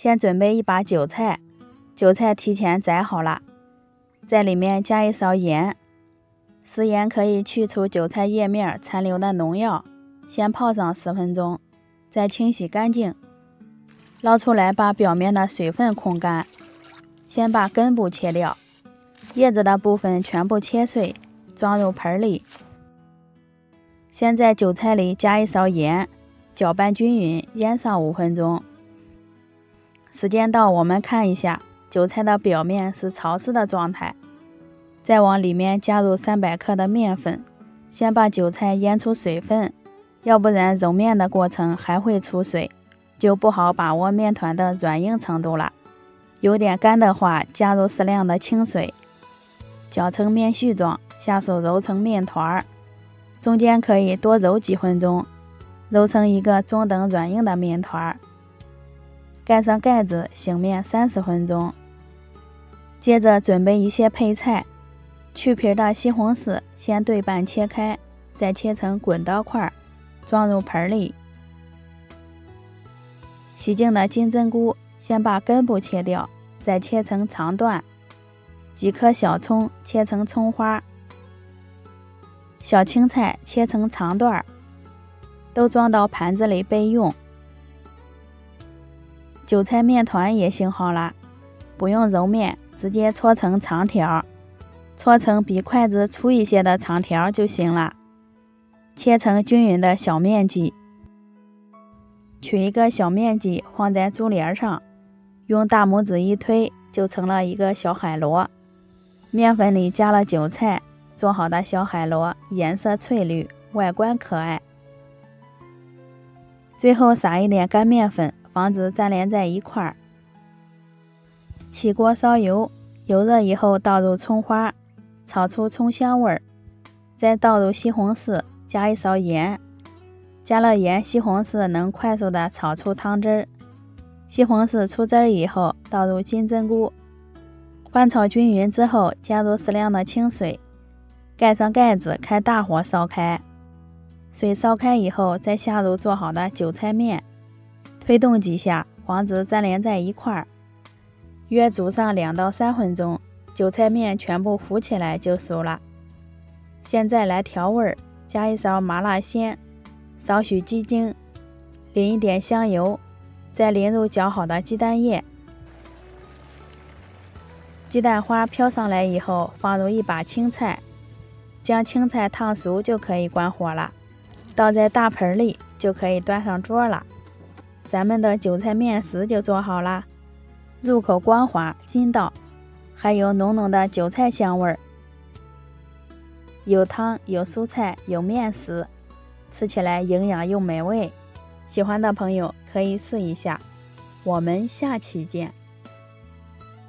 先准备一把韭菜，韭菜提前摘好了，在里面加一勺盐，食盐可以去除韭菜叶面残留的农药，先泡上10分钟，再清洗干净，捞出来把表面的水分控干，先把根部切掉，叶子的部分全部切碎，装入盆里。先在韭菜里加一勺盐，搅拌均匀，腌上5分钟。时间到，我们看一下，韭菜的表面是潮湿的状态。再往里面加入300克的面粉，先把韭菜腌出水分，要不然揉面的过程还会出水，就不好把握面团的软硬程度了。有点干的话，加入适量的清水，搅成面絮状，下手揉成面团，中间可以多揉几分钟，揉成一个中等软硬的面团。盖上盖子，醒面30分钟。接着准备一些配菜，去皮的西红柿先对半切开，再切成滚刀块，装入盆里。洗净的金针菇先把根部切掉，再切成长段。几颗小葱切成葱花，小青菜切成长段，都装到盘子里备用。韭菜面团也醒好了，不用揉面，直接搓成长条，搓成比筷子粗一些的长条就行了。切成均匀的小面剂，取一个小面剂放在珠帘上，用大拇指一推，就成了一个小海螺。面粉里加了韭菜，做好的小海螺颜色翠绿，外观可爱。最后撒一点干面粉，防止粘连在一块儿。起锅烧油，油热以后倒入葱花，炒出葱香味儿，再倒入西红柿，加一勺盐。加了盐，西红柿能快速的炒出汤汁儿。西红柿出汁儿以后，倒入金针菇，翻炒均匀之后，加入适量的清水，盖上盖子，开大火烧开。水烧开以后，再下入做好的韭菜面，推动几下，防止粘连在一块儿。约煮上2到3分钟，韭菜面全部浮起来就熟了。现在来调味儿，加一勺麻辣鲜，少许鸡精，淋一点香油，再淋入搅好的鸡蛋液。鸡蛋花飘上来以后，放入一把青菜，将青菜烫熟就可以关火了，倒在大盆里就可以端上桌了。咱们的韭菜面食就做好了，入口光滑筋道，还有浓浓的韭菜香味儿。有汤有蔬菜有面食，吃起来营养又美味。喜欢的朋友可以试一下。我们下期见。